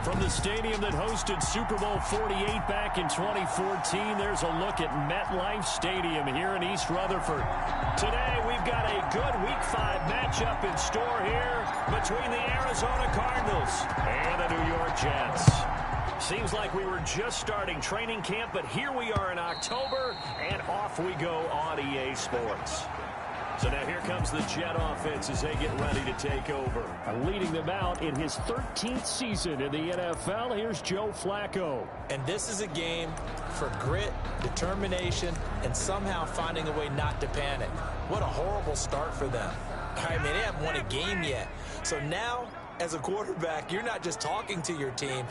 From the stadium that hosted Super Bowl 48 back in 2014, there's a look at MetLife Stadium here in East Rutherford. Today, we've got a good Week 5 matchup in store here between the Arizona Cardinals and the New York Jets. Seems like we were just starting training camp, but here we are in October, and off we go on EA Sports. So now here comes the Jet offense as they get ready to take over. Leading them out in his 13th season in the NFL, here's Joe Flacco. And this is a game for grit, determination, and somehow finding a way not to panic. What a horrible start for them. I mean, they haven't won a game yet. So now, as a quarterback, you're not just talking to your team.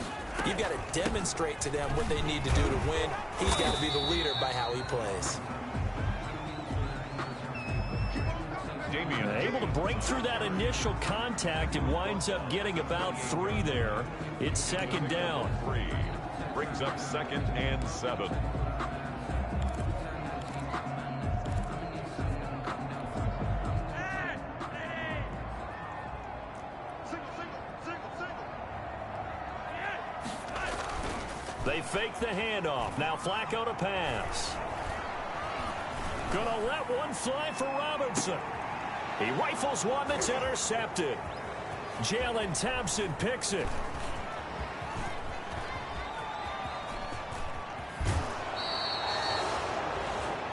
You've got to demonstrate to them what they need to do to win. He's got to be the leader by how he plays. Able to break through that initial contact and winds up getting about 3 there. It's second down. 3 brings up 2nd and 7. They fake the handoff. Now Flacco to pass. Gonna let one fly for Robinson. He rifles one that's intercepted. Jalen Thompson picks it.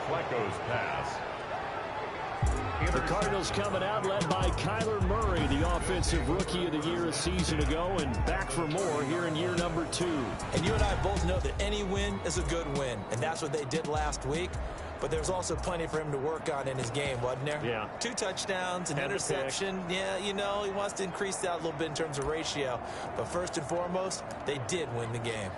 Flacco's pass. The Cardinals coming out led by Kyler Murray, the offensive rookie of the year a season ago, and back for more here in year number 2. And you and I both know that any win is a good win, and that's what they did last week. But there's also plenty for him to work on in his game, wasn't there? Yeah. 2 touchdowns, an interception. Yeah, you know, he wants to increase that a little bit in terms of ratio. But first and foremost, they did win the game.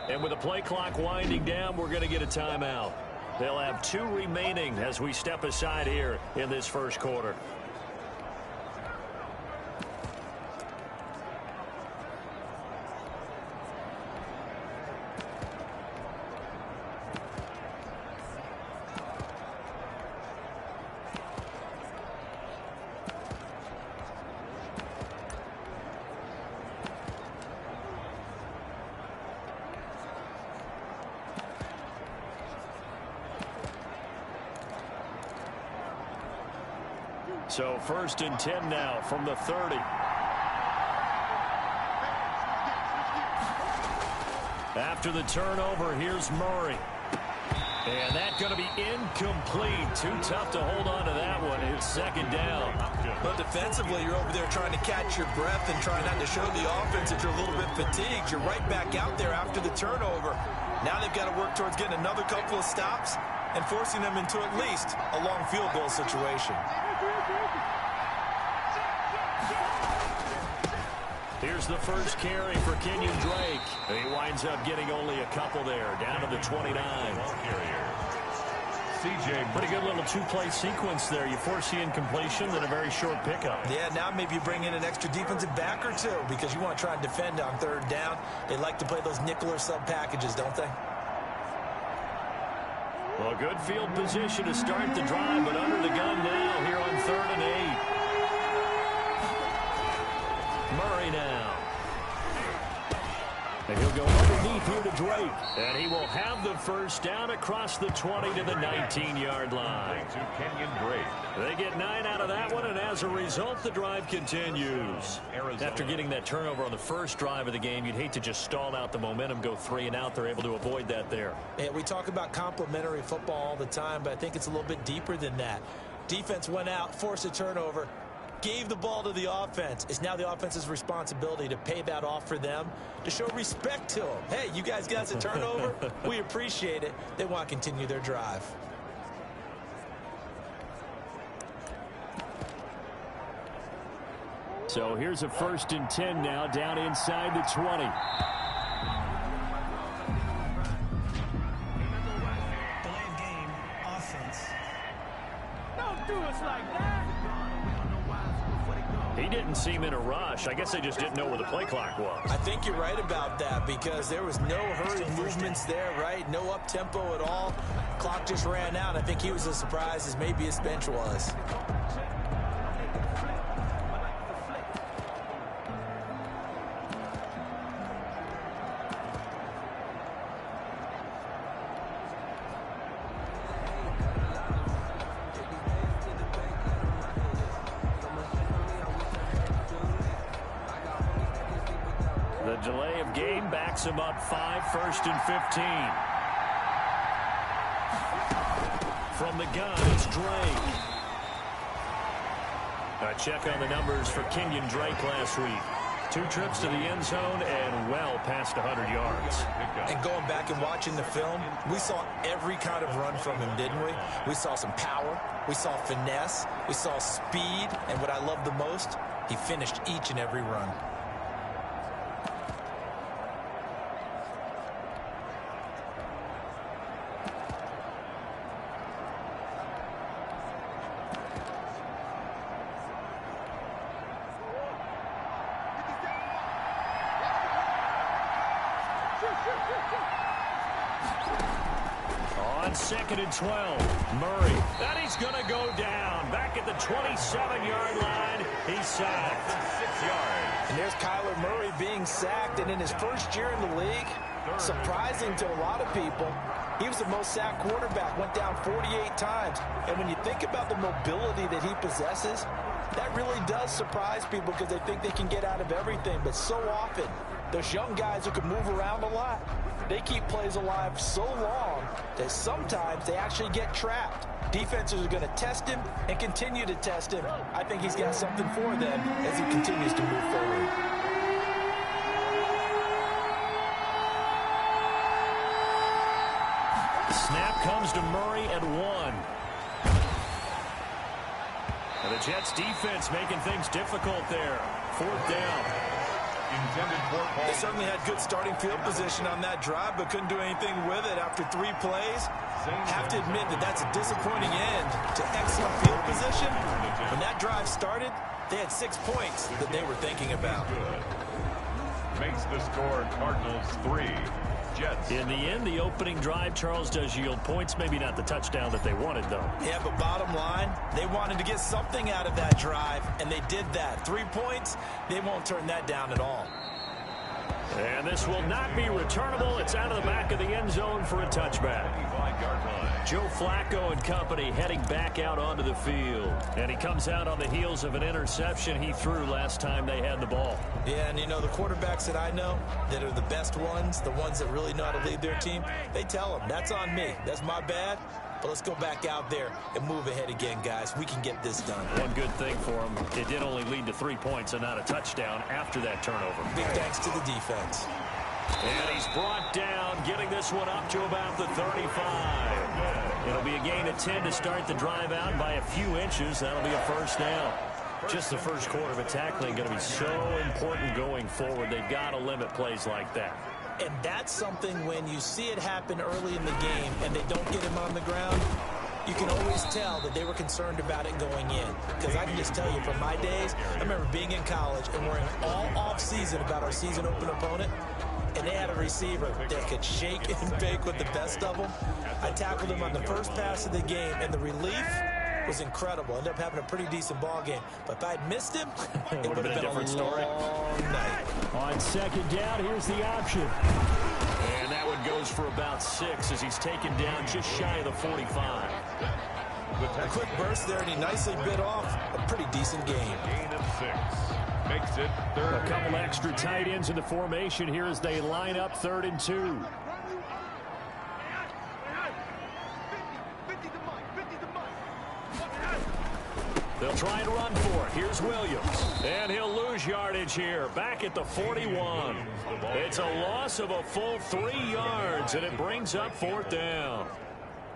And with the play clock winding down, we're going to get a timeout. They'll have 2 remaining as we step aside here in this first quarter. So 1st and 10 now from the 30. After the turnover, here's Murray. And that's going to be incomplete. Too tough to hold on to that one. It's second down. But defensively, you're over there trying to catch your breath and trying not to show the offense that you're a little bit fatigued. You're right back out there after the turnover. Now they've got to work towards getting another couple of stops and forcing them into at least a long field goal situation. Here's the first carry for Kenyon Drake. He winds up getting only a couple there, down to the 29. Pretty good little 2-play sequence there. You force the incompletion, then a very short pickup. Yeah, now maybe you bring in an extra defensive back or 2 because you want to try and defend on 3rd down. They like to play those nickel or sub packages, don't they? Well, good field position to start the drive, but under the gun now here on 3rd and 8. Murray now. And he'll go underneath here to Drake. And he will have the first down across the 20 to the 19-yard line. To Kenyon Drake. They get 9 out of that one, and as a result, the drive continues. After getting that turnover on the first drive of the game, you'd hate to just stall out the momentum, go 3 and out. They're able to avoid that there. Yeah, we talk about complementary football all the time, but I think it's a little bit deeper than that. Defense went out, forced a turnover, gave the ball to the offense. It's now the offense's responsibility to pay that off for them, to show respect to them. Hey, you guys got us a turnover. We appreciate it. They want to continue their drive. So here's a 1st and 10 now, down inside the 20. Delayed game offense. Don't do us like that. He didn't seem in a rush. I guess they just didn't know where the play clock was. I think you're right about that because there was no hurried movements there, right? No up-tempo at all. Clock just ran out. I think he was as surprised as maybe his bench was. The delay of game backs him up 5, 1st and 15. From the gun, it's Drake. A check on the numbers for Kenyon Drake last week. 2 trips to the end zone and well past 100 yards. And going back and watching the film, we saw every kind of run from him, didn't we? We saw some power, we saw finesse, we saw speed, and what I love the most, he finished each and every run. On 2nd and 12, Murray. And he's going to go down. Back at the 27-yard line, he's sacked. 6 yards. And there's Kyler Murray being sacked, and in his first year in the league, surprising to a lot of people, he was the most sacked quarterback, went down 48 times. And when you think about the mobility that he possesses, that really does surprise people because they think they can get out of everything. But so often, those young guys who can move around a lot, they keep plays alive so long that sometimes they actually get trapped. Defenses are going to test him and continue to test him. I think he's got something for them as he continues to move forward. Snap comes to Murray at 1. And the Jets defense making things difficult there. 4th down. They certainly had good starting field position on that drive, but couldn't do anything with it after 3 plays. Have to admit that that's a disappointing end to excellent field position. When that drive started, they had 6 points that they were thinking about. Makes the score Cardinals 3, Jets. In the end, the opening drive, Charles, does yield points. Maybe not the touchdown that they wanted, though. Yeah, but bottom line, they wanted to get something out of that drive, and they did that. 3 points, they won't turn that down at all. And this will not be returnable. It's out of the back of the end zone for a touchback. Joe Flacco and company heading back out onto the field. And he comes out on the heels of an interception he threw last time they had the ball. Yeah, and you know, the quarterbacks that I know that are the best ones, the ones that really know how to lead their team, they tell them, that's on me. That's my bad. But let's go back out there and move ahead again, guys. We can get this done. One good thing for him, it did only lead to 3 points and not a touchdown after that turnover. Big thanks to the defense. And he's brought down, getting this one up to about the 35. It'll be a gain of 10 to start the drive out by a few inches. That'll be a 1st down. Just the first quarter of a tackling going to be so important going forward. They've got to limit plays like that. And that's something when you see it happen early in the game and they don't get him on the ground, you can always tell that they were concerned about it going in. Because I can just tell you from my days, I remember being in college and worrying all off-season about our season open opponent, and they had a receiver that could shake and bake with the best of them. I tackled him on the first pass of the game, and the relief was incredible. Ended up having a pretty decent ball game. But if I'd missed him, it would have been a different story. Night. On 2nd down, here's the option. And that one goes for about 6 as he's taken down just shy of the 45. A quick burst there, and he nicely bit off a pretty decent game. Gain of 6. Makes it 3rd. A couple extra tight ends in the formation here as they line up 3rd and 2. They'll try and run for it. Here's Williams. And he'll lose yardage here. Back at the 41. It's a loss of a full 3 yards, and it brings up 4th down.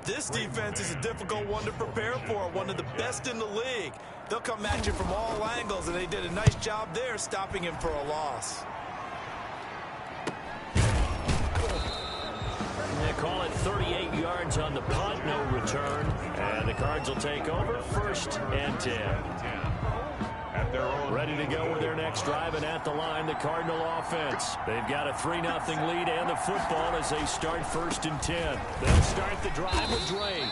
This defense is a difficult one to prepare for, one of the best in the league. They'll come at you from all angles, and they did a nice job there stopping him for a loss. They call it 38 yards on the punt, no return. And the Cards will take over 1st and 10. at their own. Ready to go with their next drive, and at the line, the Cardinal offense. They've got a 3-0 lead and the football as they start 1st and 10. They'll start the drive with Drake.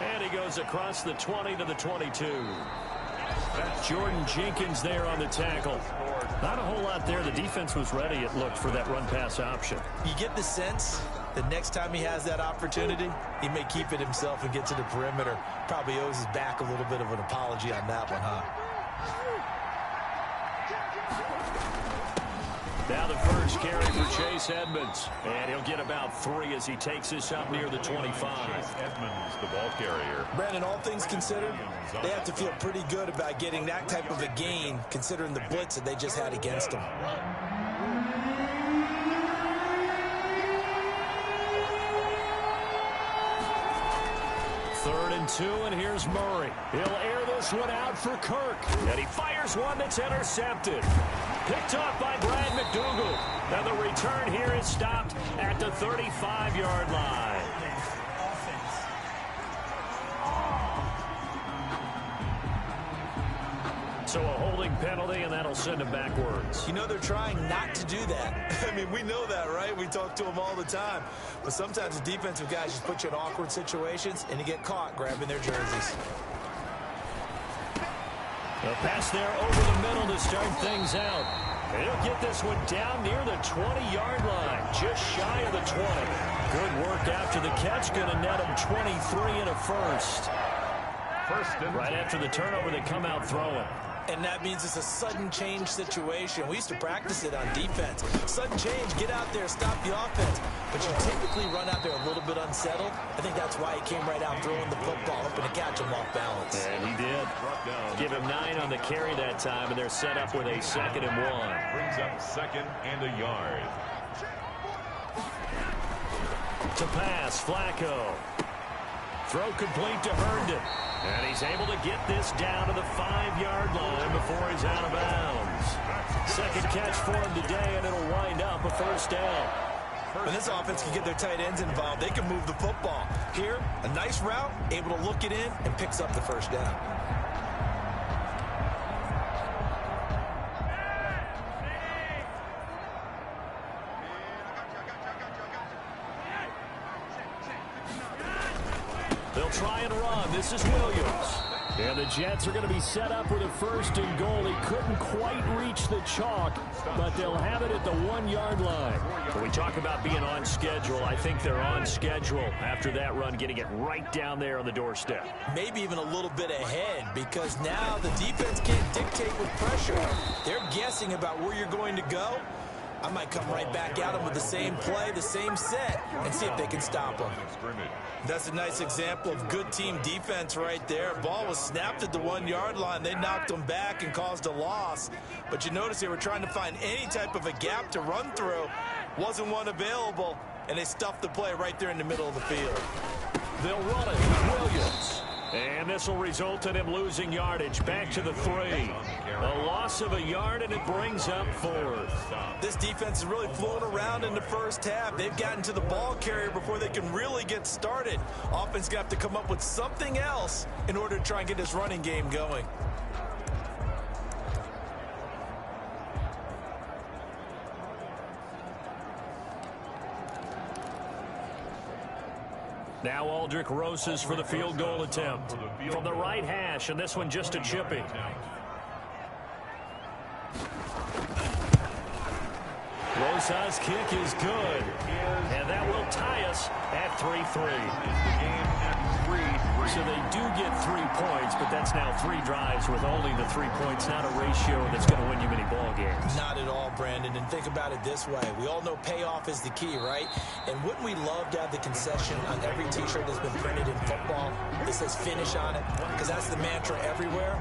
And he goes across the 20 to the 22. Jordan Jenkins there on the tackle. Not a whole lot there. The defense was ready, it looked, for that run-pass option. You get the sense that next time he has that opportunity, he may keep it himself and get to the perimeter. Probably owes his back a little bit of an apology on that one, huh? Now the first carry for Chase Edmonds. And he'll get about 3 as he takes this up near the 25. Chase Edmonds, the ball carrier. Brandon, all things considered, they have to feel pretty good about getting that type of a gain, considering the blitz that they just had against them. 3rd and 2, and here's Murray. He'll air this one out for Kirk. And he fires one that's intercepted. Picked off by Brad McDougal. And the return here is stopped at the 35-yard line. So a holding penalty, and that'll send him backwards. You know, they're trying not to do that. I mean, we know that, right? We talk to them all the time. But sometimes the defensive guys just put you in awkward situations, and you get caught grabbing their jerseys. A pass there over the middle to start things out. And he'll get this one down near the 20-yard line, just shy of the 20. Good work after the catch, going to net him 23 and a first. Right after the turnover, they come out throwing. And that means it's a sudden change situation. We used to practice it on defense. Sudden change, get out there, stop the offense. But you typically run out there a little bit unsettled. I think that's why he came right out throwing the football, hoping to catch him off balance. And he did. Give him 9 on the carry that time, and they're set up with a 2nd and 1. Brings up 2nd and a yard. To pass, Flacco. Throw complete to Herndon. And he's able to get this down to the 5-yard line before he's out of bounds. 2nd catch for him today, and it'll wind up a 1st down. When this offense can get their tight ends involved, they can move the football. Here, a nice route, able to look it in, and picks up the 1st down. They'll try and run. This is Williams. And the Jets are going to be set up with a 1st and goal. He couldn't quite reach the chalk, but they'll have it at the 1-yard line. When we talk about being on schedule, I think they're on schedule after that run, getting it right down there on the doorstep. Maybe even a little bit ahead, because now the defense can't dictate with pressure. They're guessing about where you're going to go. I might come right back at them with the same play, the same set, and see if they can stop them. That's a nice example of good team defense right there. Ball was snapped at the 1-yard line. They knocked them back and caused a loss. But you notice they were trying to find any type of a gap to run through. Wasn't one available, and they stuffed the play right there in the middle of the field. They'll run it with Williams. And this will result in him losing yardage back to the 3. A loss of a yard, and it brings up 4th. This defense is really flown around in the first half. They've gotten to the ball carrier before they can really get started. Offense going to have to come up with something else in order to try and get this running game going. Now Aldrich Rosas for the field goal attempt. From the right hash, and this one just a chipping. Rosas' kick is good. And that will tie us at 3-3. So they do get 3 points, but that's now 3 drives with only the 3 points, not a ratio that's going to win you many ball games. Not at all, Brandon. And think about it this way. We all know payoff is the key, right? And wouldn't we love to have the concession on every T-shirt that's been printed in football that says finish on it? Because that's the mantra everywhere.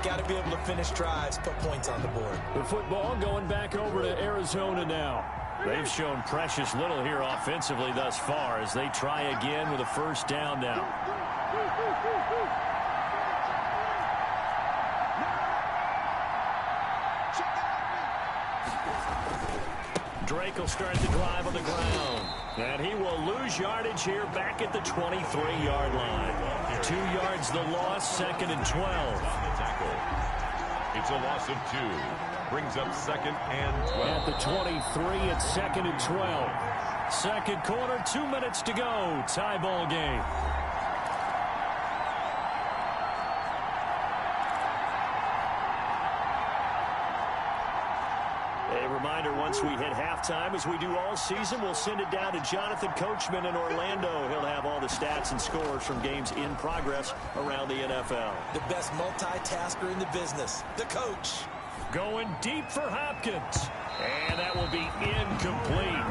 Got to be able to finish drives, put points on the board. The football going back over to Arizona now. They've shown precious little here offensively thus far as they try again with a 1st down now. Drake will start the drive on the ground. And he will lose yardage here back at the 23-yard line. 2 yards the loss, 2nd and 12. It's a loss of 2. Brings up 2nd and 12. At the 23, it's 2nd and 12. Second quarter, 2 minutes to go. Tie ball game. A reminder, once we hit halftime, as we do all season, we'll send it down to Jonathan Coachman in Orlando. He'll have all the stats and scores from games in progress around the NFL. The best multitasker in the business, the coach. Going deep for Hopkins. And that will be incomplete.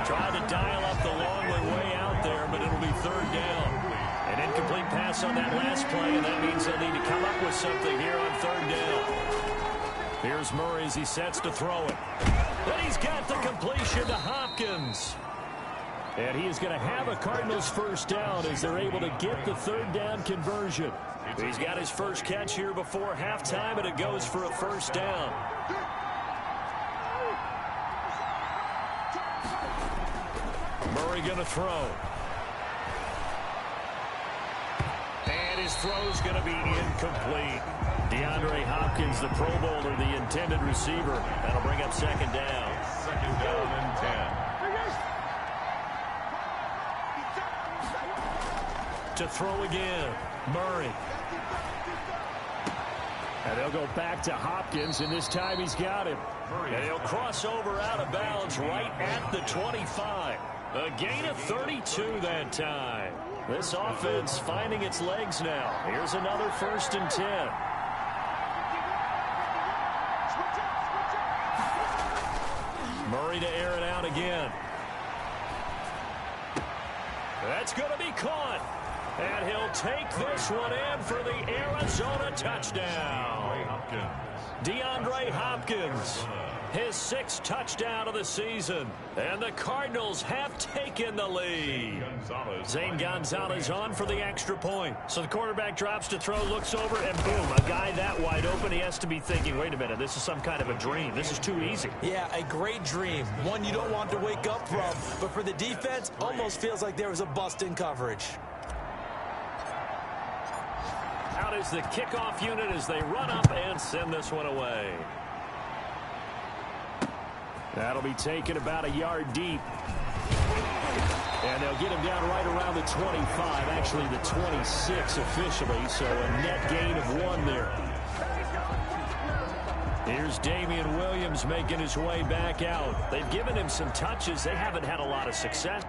Trying to dial up the long way out there, but it'll be third down. An incomplete pass on that last play, and that means they'll need to come up with something here on third down. Here's Murray as he sets to throw it. And he's got the completion to Hopkins. And he is going to have a Cardinals first down as they're able to get the third down conversion. He's got his first catch here before halftime, and it goes for a first down. Murray going to throw. And his throw's going to be incomplete. DeAndre Hopkins, the Pro Bowler, the intended receiver. That'll bring up second down. Second down and 10. To throw again, Murray. And they'll go back to Hopkins, and this time he's got him. And he'll cross over out of bounds right at the 25. A gain of 32 that time. This offense finding its legs now. Here's another 1st and 10. Murray to air it out again. That's going to be caught. And he'll take this one in for the Arizona touchdown. DeAndre Hopkins, his 6th touchdown of the season. And the Cardinals have taken the lead. Zane Gonzalez on for the extra point. So the quarterback drops to throw, looks over, and boom, a guy that wide open, he has to be thinking, wait a minute, this is some kind of a dream. This is too easy. Yeah, a great dream. One you don't want to wake up from. But for the defense, almost feels like there was a bust in coverage. Out is the kickoff unit as they run up and send this one away. That'll be taken about a yard deep. And they'll get him down right around the 25, actually the 26 officially, so a net gain of 1 there. Here's Damian Williams making his way back out. They've given him some touches. They haven't had a lot of success.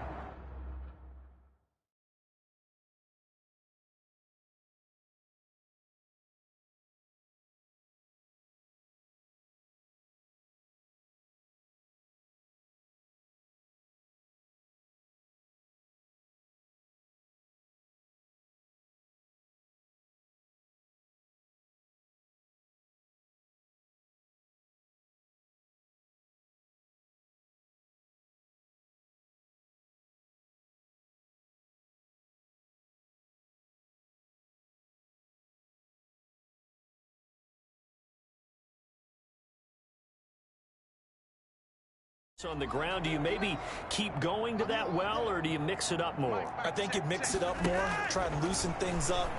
On the ground, do you maybe keep going to that well, or do you mix it up more? I think you mix it up more, try and loosen things up.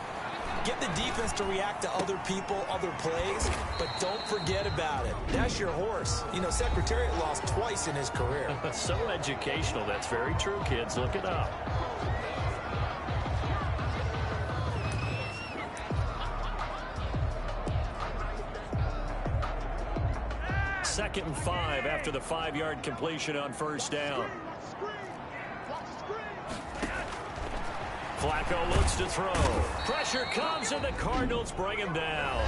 Get the defense to react to other people, other plays, but don't forget about it. That's your horse. You know, Secretariat lost twice in his career. So educational. That's very true, kids. Look it up. Second and 5 after the 5-yard completion on first down. Flacco looks to throw. Pressure comes, and the Cardinals bring him down.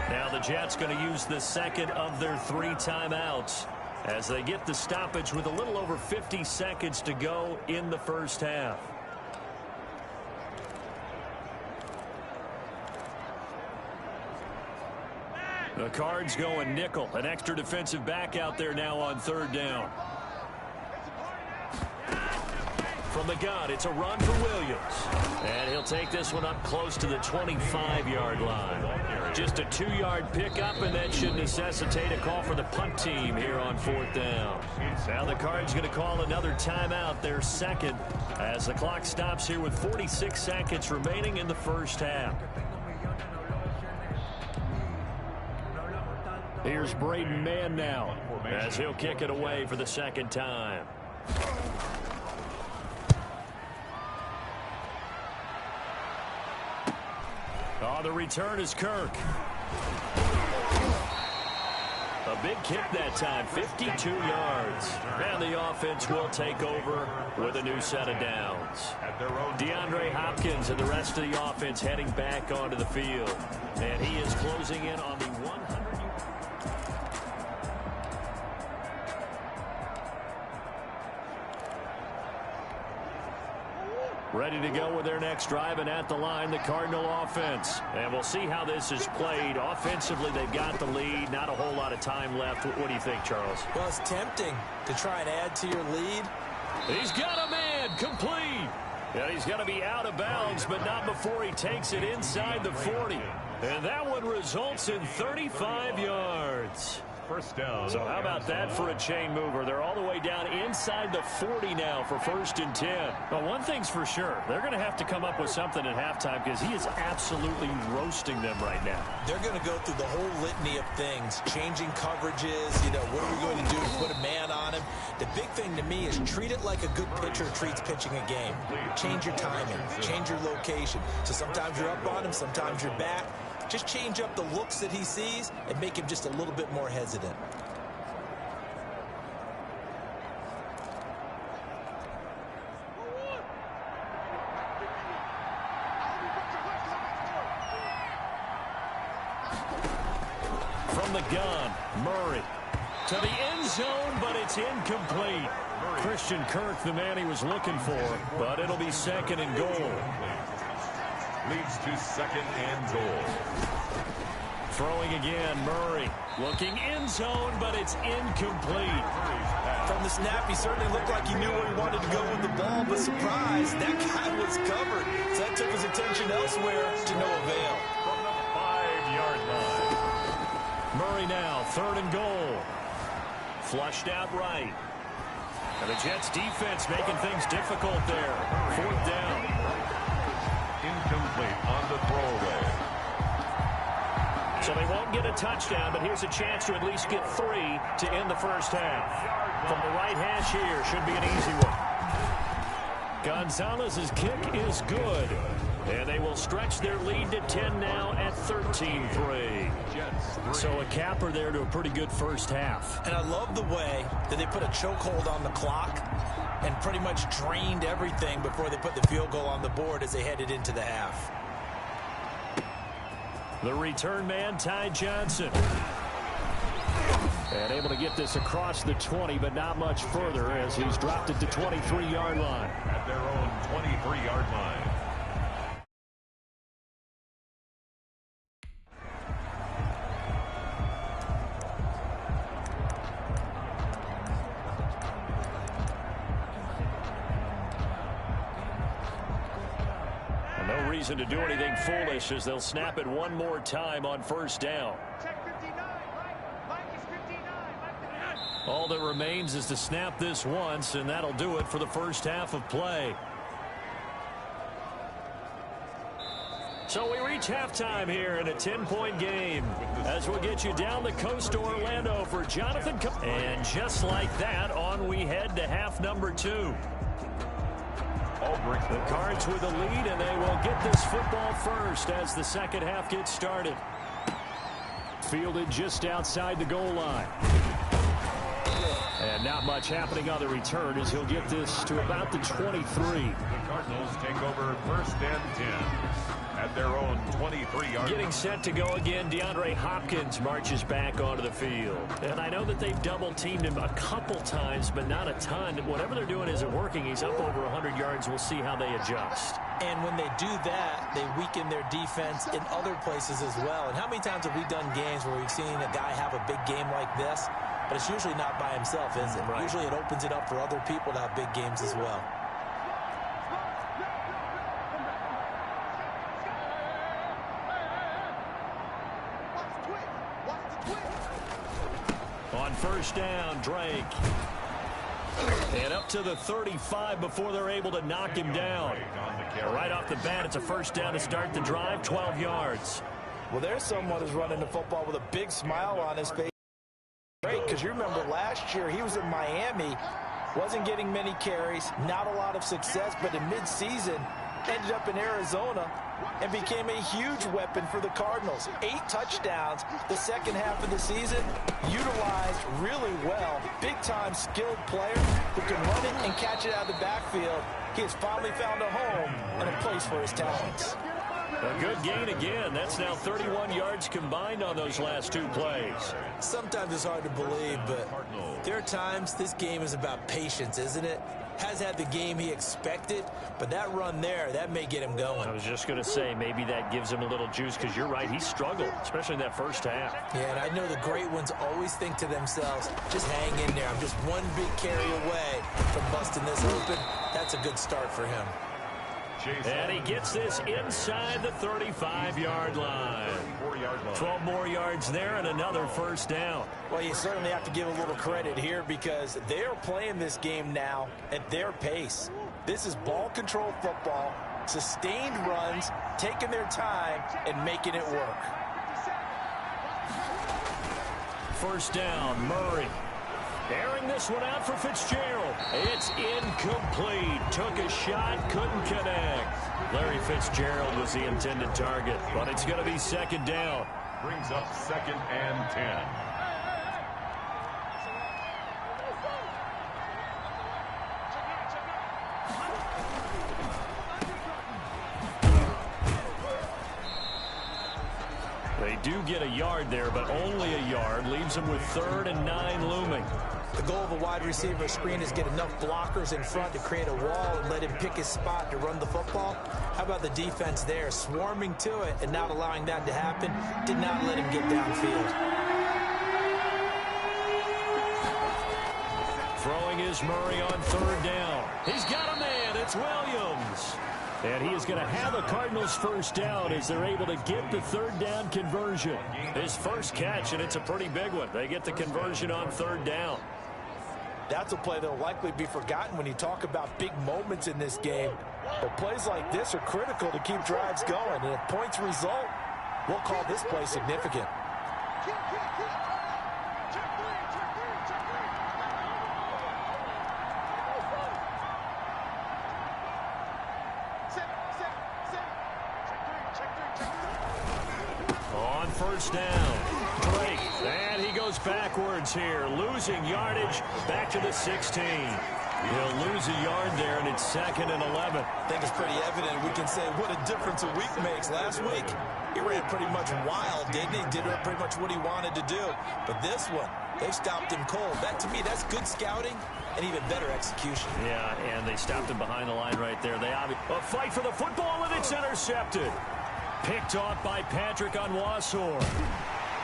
Now the Jets going to use the second of their 3 timeouts as they get the stoppage with a little over 50 seconds to go in the first half. The Cards going nickel. An extra defensive back out there now on third down. From the gun, it's a run for Williams. And he'll take this one up close to the 25-yard line. Just a 2-yard pickup, and that should necessitate a call for the punt team here on fourth down. Now the Cards going to call another timeout, their second, as the clock stops here with 46 seconds remaining in the first half. Here's Braden Mann now as he'll kick it away for the second time. Oh, the return is Kirk. A big kick that time, 52 yards. And the offense will take over with a new set of downs. DeAndre Hopkins and the rest of the offense heading back onto the field. And he is closing in on the 100. Ready to go with their next drive, and at the line, the Cardinal offense. And we'll see how this is played. Offensively, they've got the lead. Not a whole lot of time left. What do you think, Charles? Well, it's tempting to try and add to your lead. He's got a man complete. And he's going to be out of bounds, but not before he takes it inside the 40. And that one results in 35 yards. First down. So how about that for a chain mover? They're all the way down inside the 40 now for 1st and 10. Well, one thing's for sure. They're going to have to come up with something at halftime because he is absolutely roasting them right now. They're going to go through the whole litany of things, changing coverages, what are we going to do to put a man on him? The big thing to me is treat it like a good pitcher treats pitching a game. Change your timing, change your location. So sometimes you're up on him, sometimes you're back. Just change up the looks that he sees and make him just a little bit more hesitant. From the gun, Murray to the end zone, but it's incomplete. Christian Kirk, the man he was looking for, but it'll be 2nd and goal. Leads to 2nd and goal. Throwing again, Murray. Looking end zone, but it's incomplete. From the snap, he certainly looked like he knew where he wanted to go with the ball, but surprise, that guy was covered. So that took his attention elsewhere to no avail. From the 5-yard line. Murray now, 3rd and goal. Flushed out right. And the Jets defense making things difficult there. 4th down. Incomplete on the throwaway. So they won't get a touchdown, but here's a chance to at least get 3 to end the first half. From the right hash here, should be an easy one. Gonzalez's kick is good. And they will stretch their lead to 10 now at 13-3. So a capper there to a pretty good first half. And I love the way that they put a chokehold on the clock and pretty much drained everything before they put the field goal on the board as they headed into the half. The return man, Ty Johnson. And able to get this across the 20, but not much further as he's dropped it to 23-yard line. At their own 23-yard line. No reason to do anything foolish as they'll snap it one more time on 1st down. All that remains is to snap this once, and that'll do it for the first half of play. So we reach halftime here in a 10-point game as we'll get you down the coast to Orlando for Jonathan. And just like that, on we head to half number 2. The Cards with the lead, and they will get this football first as the second half gets started. Fielded just outside the goal line. And not much happening on the return as he'll get this to about the 23. The Cardinals take over 1st and 10 at their own 23-yard. Getting set to go again, DeAndre Hopkins marches back onto the field. And I know that they've double-teamed him a couple times, but not a ton. Whatever they're doing isn't working. He's up over 100 yards. We'll see how they adjust. And when they do that, they weaken their defense in other places as well. And how many times have we done games where we've seen a guy have a big game like this? But it's usually not by himself, is it? Right. Usually it opens it up for other people to have big games as well. On 1st down, Drake. And up to the 35 before they're able to knock him down. Right off the bat, it's a 1st down to start the drive, 12 yards. Well, there's someone who's running the football with a big smile on his face. Great, because you remember last year he was in Miami, wasn't getting many carries, not a lot of success, but in midseason ended up in Arizona and became a huge weapon for the Cardinals. 8 touchdowns the second half of the season, utilized really well. Big-time skilled player who can run it and catch it out of the backfield. He has finally found a home and a place for his talents. A good gain again. That's now 31 yards combined on those last 2 plays. Sometimes it's hard to believe, but there are times this game is about patience, isn't it? Has had the game he expected, but that run there, that may get him going. I was just going to say, maybe that gives him a little juice, because you're right, he struggled, especially in that first half. Yeah, and I know the great ones always think to themselves, just hang in there. I'm just one big carry away from busting this open. That's a good start for him. And he gets this inside the 35-yard line. 12 more yards there and another first down. Well, you certainly have to give a little credit here because they're playing this game now at their pace. This is ball control football, sustained runs, taking their time and making it work. First down, Murray. Airing this one out for Fitzgerald. It's incomplete. Took a shot, couldn't connect. Larry Fitzgerald was the intended target, but it's going to be second down. Brings up 2nd and 10. They do get a yard there, but only a yard. Leaves them with 3rd and 9 looming. The goal of a wide receiver screen is get enough blockers in front to create a wall and let him pick his spot to run the football. How about the defense there, swarming to it and not allowing that to happen? Did not let him get downfield. Throwing is Murray on 3rd down. He's got a man. It's Williams. And he is going to have a Cardinals first down as they're able to get the 3rd down conversion. His first catch, and it's a pretty big one. They get the conversion on 3rd down. That's a play that will likely be forgotten when you talk about big moments in this game. But plays like this are critical to keep drives going. And if points result, we'll call this play significant. On first down, Drake, and he goes backwards here, losing yardage back to the 16. He'll lose a yard there, and it's 2nd and 11. I think it's pretty evident. We can say what a difference a week makes. Last week, he ran pretty much wild, didn't he? Did pretty much what he wanted to do. But this one, they stopped him cold. That, to me, that's good scouting and even better execution. Yeah, and they stopped him behind the line right there. They a fight for the football, and it's intercepted. Picked off by Patrick Onwuasor.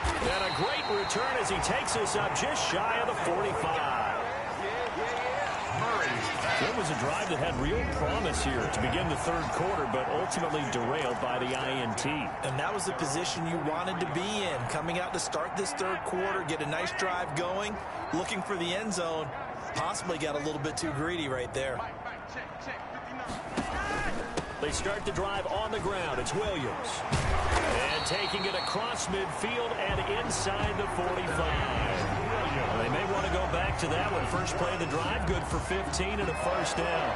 And a great return as he takes us up just shy of the 45. It was a drive that had real promise here to begin the 3rd quarter, but ultimately derailed by the INT. And that was the position you wanted to be in. Coming out to start this 3rd quarter, get a nice drive going, looking for the end zone. Possibly got a little bit too greedy right there. They start the drive on the ground. It's Williams. And taking it across midfield and inside the 45. Well, they may want to go back to that one. First play of the drive, good for 15 and a first down.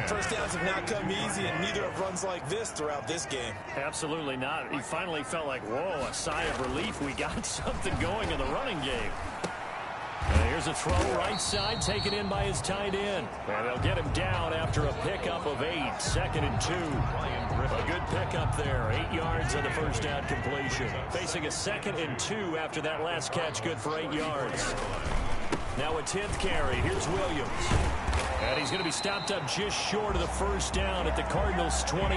First downs have not come easy, and neither have runs like this throughout this game. Absolutely not. He finally felt like, whoa, a sigh of relief. We got something going in the running game. And here's a throw right side, taken in by his tight end. And they'll get him down after a pickup of 8, 2nd and 2. A good pickup there, 8 yards on the first down completion. Facing a 2nd and 2 after that last catch, good for 8 yards. Now a 10th carry, here's Williams. And he's going to be stopped up just short of the first down at the Cardinals' 28.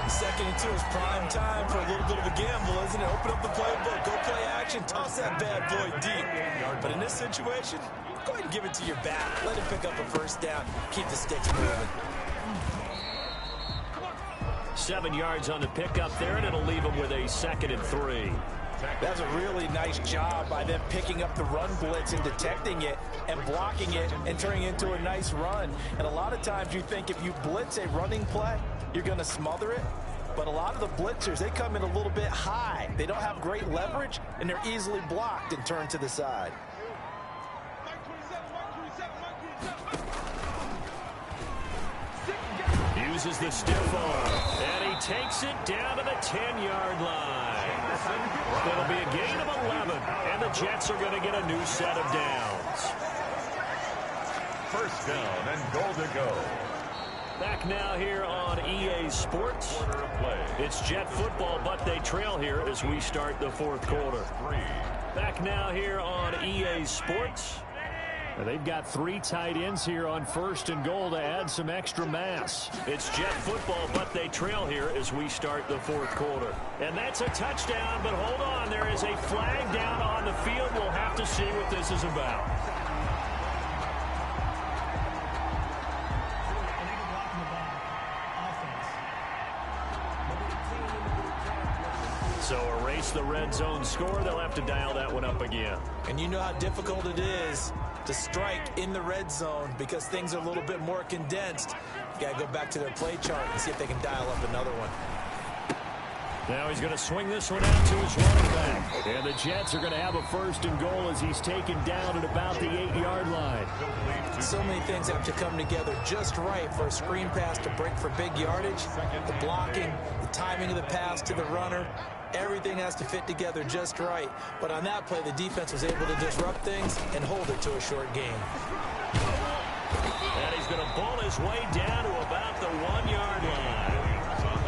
2nd and 2 is prime time for a little bit of a gamble, isn't it? Open up the playbook, go play action, toss that bad boy deep. But in this situation, go ahead and give it to your back. Let him pick up a first down. Keep the sticks moving. 7 yards on the pickup there, and it'll leave him with a 2nd and 3. That's a really nice job by them picking up the run blitz and detecting it and blocking it and turning it into a nice run. And a lot of times you think if you blitz a running play, you're going to smother it. But a lot of the blitzers, they come in a little bit high. They don't have great leverage, and they're easily blocked and turned to the side. Uses the stiff arm, and he takes it down to the 10-yard line. It'll be a gain of 11, and the Jets are going to get a new set of downs. First down and goal to go. Back now here on EA Sports. It's Jet football, but they trail here as we start the fourth quarter. Back now here on EA Sports. And they've got 3 tight ends here on first and goal to add some extra mass. It's Jet football, but they trail here as we start the fourth quarter. And that's a touchdown, but hold on. There is a flag down on the field. We'll have to see what this is about. So erase the red zone score. They'll have to dial that one up again. And you know how difficult it is to strike in the red zone because things are a little bit more condensed. You got to go back to their play chart and see if they can dial up another one. Now he's going to swing this one out to his running back. And the Jets are going to have a first and goal as he's taken down at about the 8-yard line. So many things have to come together just right for a screen pass to break for big yardage. The blocking, the timing of the pass to the runner. Everything has to fit together just right. But on that play, the defense was able to disrupt things and hold it to a short gain. And he's going to ball his way down to about the 1-yard line.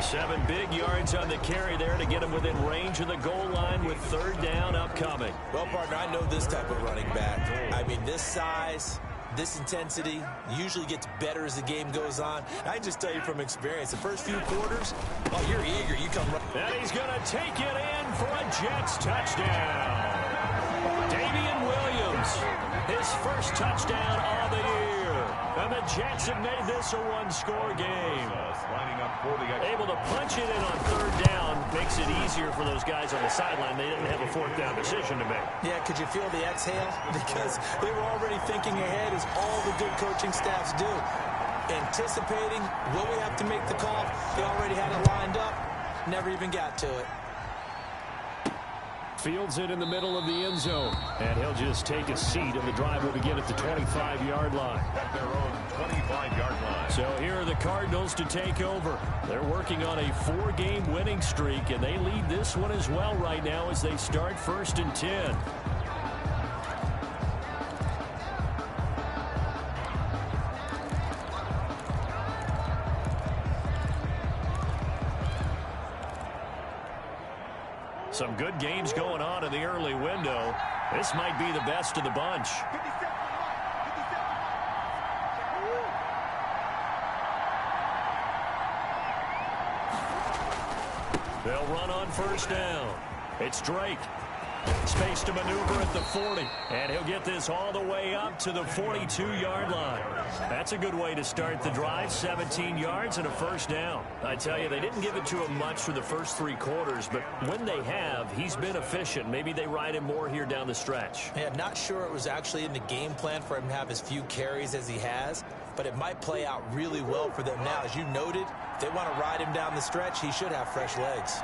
7 big yards on the carry there to get him within range of the goal line with third down upcoming. Well, partner, I know this type of running back. I mean, this size, this intensity usually gets better as the game goes on. I can just tell you from experience, the first few quarters, oh, you're eager. You come right. And he's going to take it in for a Jets touchdown. Damian Williams, his first touchdown of the year. And the Jets have made this a one-score game. Able to punch it in on third down makes it easier for those guys on the sideline. They didn't have a fourth down decision to make. Yeah, could you feel the exhale? Because they were already thinking ahead as all the good coaching staffs do. Anticipating, will we have to make the call? They already had it lined up, never even got to it. Fields it in the middle of the end zone. And he'll just take a seat, and the drive will begin at the 25-yard line. At their own 25-yard line. So here are the Cardinals to take over. They're working on a 4-game winning streak, and they lead this one as well right now as they start first and 10. Some good games going on in the early window. This might be the best of the bunch. They'll run on first down. It's Drake. Space to maneuver at the 40. And he'll get this all the way up to the 42-yard line. That's a good way to start the drive. 17 yards and a first down. I tell you, they didn't give it to him much for the first 3 quarters, but when they have, he's been efficient. Maybe they ride him more here down the stretch. Yeah, not sure it was actually in the game plan for him to have as few carries as he has, but it might play out really well for them now. As you noted, if they want to ride him down the stretch, he should have fresh legs.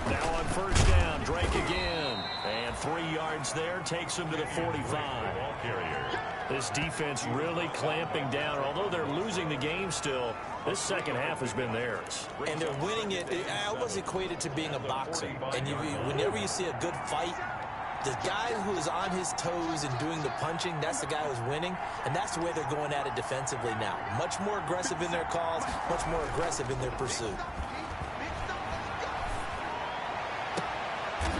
Now on first down, Drake again. And 3 yards there takes him to the 45. This defense really clamping down. Although they're losing the game still, this second half has been theirs. And they're winning it. I almost equate it to being a boxer. And whenever you see a good fight, the guy who is on his toes and doing the punching, that's the guy who's winning. And that's the way they're going at it defensively now. Much more aggressive in their calls, much more aggressive in their pursuit.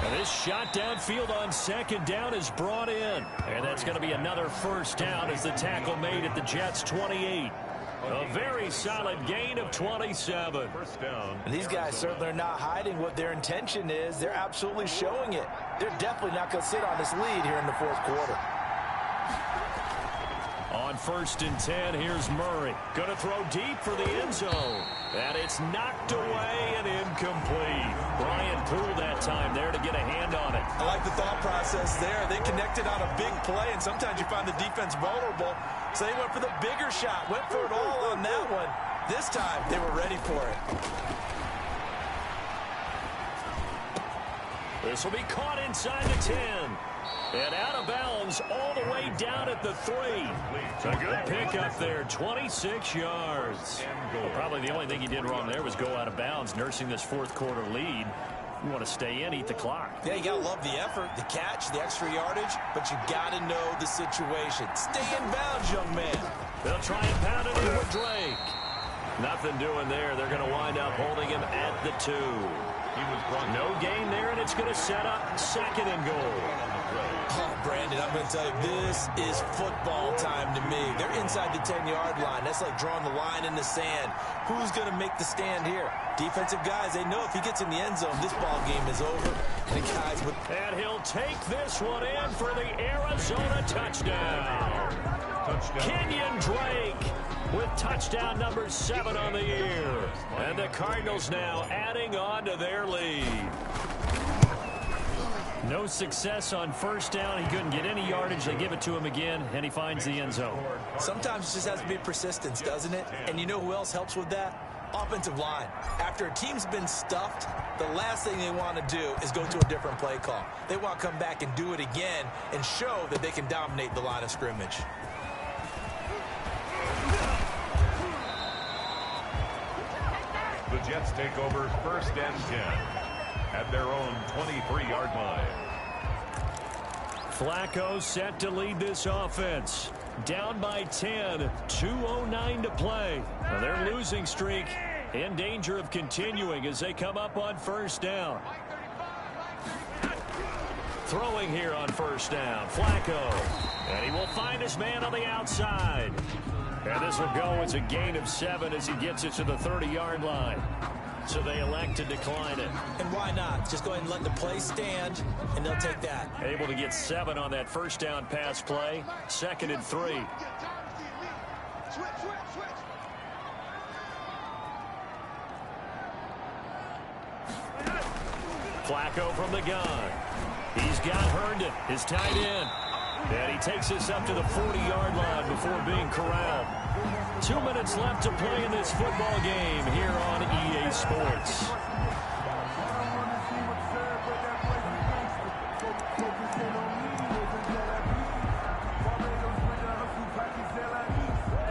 And this shot downfield on second down is brought in. And that's going to be another first down as the tackle made at the Jets' 28. A very solid gain of 27. First down. And these guys certainly are not hiding what their intention is. They're absolutely showing it. They're definitely not going to sit on this lead here in the fourth quarter. On first and 10, here's Murray. Going to throw deep for the end zone. And it's knocked away and incomplete. Brian Poole that time there to get a hand on it. I like the thought process there. They connected on a big play, and sometimes you find the defense vulnerable. So they went for the bigger shot, went for it all on that one. This time, they were ready for it. This will be caught inside the 10. And out of bounds all the way down at the 3. A good pickup there, 26 yards. Well, probably the only thing he did wrong there was go out of bounds, nursing this fourth quarter lead. You want to stay in, eat the clock. Yeah, you got to love the effort, the catch, the extra yardage, but you got to know the situation. Stay in bounds, young man. They'll try and pound it in with Drake. Nothing doing there. They're going to wind up holding him at the 2. No gain there, and it's going to set up second and goal. Oh, Brandon, I'm going to tell you, this is football time to me. They're inside the 10-yard line. That's like drawing the line in the sand. Who's going to make the stand here? Defensive guys, they know if he gets in the end zone, this ball game is over. And he'll take this one in for the Arizona touchdown. Kenyon Drake with touchdown number 7 on the year. And the Cardinals now adding on to their lead. No success on first down. He couldn't get any yardage. They give it to him again, and he finds the end zone. Sometimes it just has to be persistence, doesn't it? And you know who else helps with that? Offensive line. After a team's been stuffed, the last thing they want to do is go to a different play call. They want to come back and do it again and show that they can dominate the line of scrimmage. The Jets take over first and 10 at their own 23-yard line. Flacco set to lead this offense. Down by 10, 2:09 to play. Now their losing streak in danger of continuing as they come up on first down. Throwing here on first down, Flacco. And he will find his man on the outside. And this will go as a gain of 7 as he gets it to the 30-yard line. So they elect to decline it. And why not? Just go ahead and let the play stand, and they'll take that. Able to get 7 on that first down pass play. 2nd and 3. Flacco from the gun. He's got Herndon, his tight end. And he takes this up to the 40-yard line before being corralled. 2 minutes left to play in this football game here on EA Sports.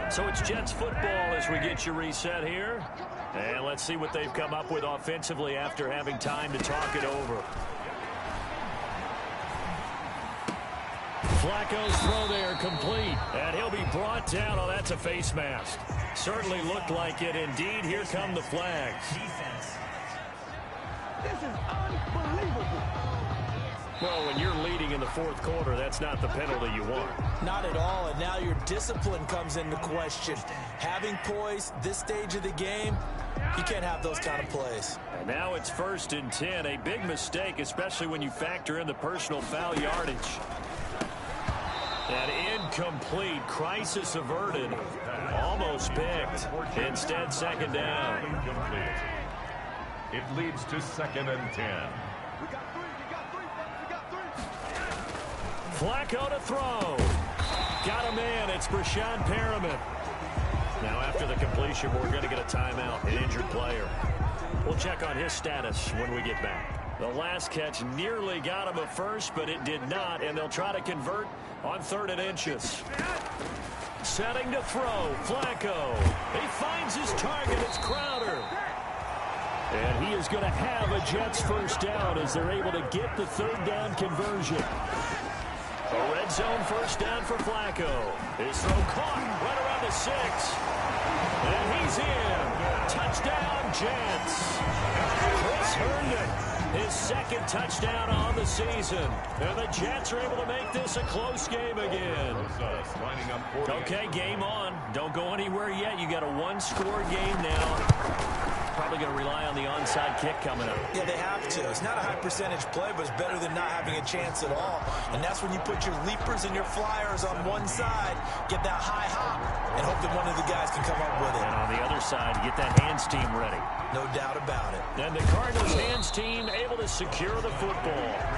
So it's Jets football as we get you reset here. And let's see what they've come up with offensively after having time to talk it over. Flacco's throw there complete, and he'll be brought down. Oh, that's a face mask. Certainly looked like it. Indeed, here come the flags. Defense. This is unbelievable. Well, when you're leading in the fourth quarter, that's not the penalty you want. Not at all, and now your discipline comes into question. Having poise this stage of the game, you can't have those kind of plays. And now it's 1st and 10. A big mistake, especially when you factor in the personal foul yardage. And incomplete. Crisis averted. Almost picked. Instead, 2nd down. Incomplete. It leads to 2nd and 10. Flacco to throw. Got him in. It's Brashad Perriman. Now after the completion, we're going to get a timeout. An injured player. We'll check on his status when we get back. The last catch nearly got him a first, but it did not, and they'll try to convert on 3rd and inches. Setting to throw, Flacco. He finds his target, it's Crowder. And he is going to have a Jets first down as they're able to get the 3rd down conversion. A red zone first down for Flacco. His throw caught right around the 6. And he's in. Touchdown, Jets. Chris Herndon, his 2nd touchdown on the season. And the Jets are able to make this a close game again. Okay, game on. Don't go anywhere yet. You got a 1-score game now. Probably going to rely on the onside kick coming up. Yeah, they have to. It's not a high percentage play, but it's better than not having a chance at all. And that's when you put your leapers and your flyers on one side, get that high hop, and hope that one of the guys can come up with it. And on the other side, get that hands team ready. No doubt about it. And the Cardinals hands team able to secure the football.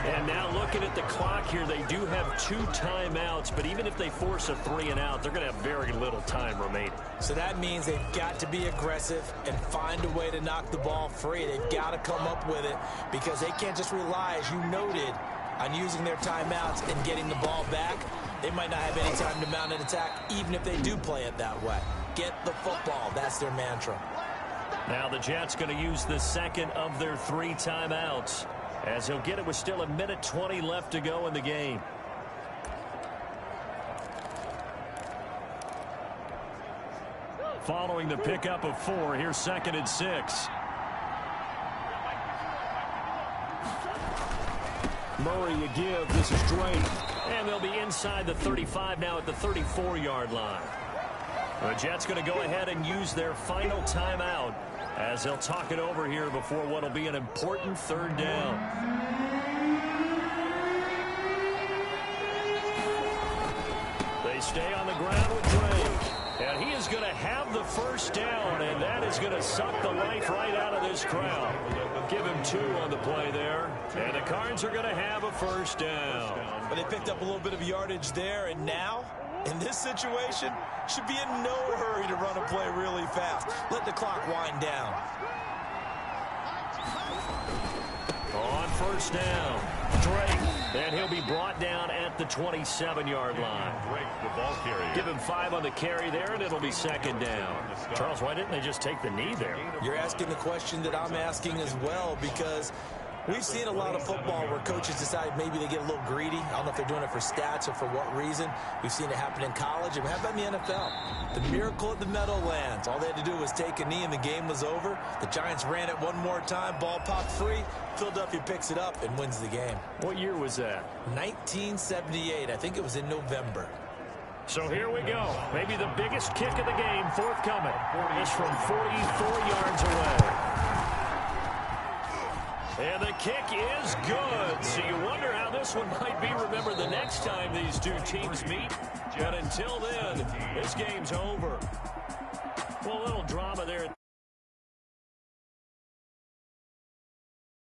And now looking at the clock here, they do have 2 timeouts, but even if they force a 3-and-out, they're going to have very little time remaining. So that means they've got to be aggressive and find a way to knock the ball free. They've got to come up with it because they can't just rely, as you noted, on using their timeouts and getting the ball back. They might not have any time to mount an attack, even if they do play it that way. Get the football. That's their mantra. Now the Jets going to use the second of their 3 timeouts, as he'll get it with still 1:20 left to go in the game. Following the pickup of 4, here's 2nd and 6. Murray you give. This is Drake. And they'll be inside the 35 now at the 34-yard line. The Jets going to go ahead and use their final timeout as they'll talk it over here before what will be an important 3rd down. They stay on the ground with Drake. And he is going to have the first down, and that is going to suck the life right out of this crowd. Give him 2 on the play there. And the Cards are going to have a first down. But they picked up a little bit of yardage there, and now, in this situation, should be in no hurry to run a play really fast. Let the clock wind down. On first down, Drake. And he'll be brought down at the 27-yard line. Drake, the ball carrier. Give him 5 on the carry there, and it'll be 2nd down. Charles, why didn't they just take the knee there? You're asking the question that I'm asking as well, because we've seen a lot of football where coaches decide maybe they get a little greedy. I don't know if they're doing it for stats or for what reason. We've seen it happen in college, and how about in the NFL? The miracle at the Meadowlands. All they had to do was take a knee, and the game was over. The Giants ran it one more time. Ball popped free. Philadelphia picks it up and wins the game. What year was that? 1978. I think it was in November. So here we go. Maybe the biggest kick of the game forthcoming. It's from 44 yards away. And the kick is good. So you wonder how this one might be remembered the next time these 2 teams meet. But until then, this game's over. Well, a little drop.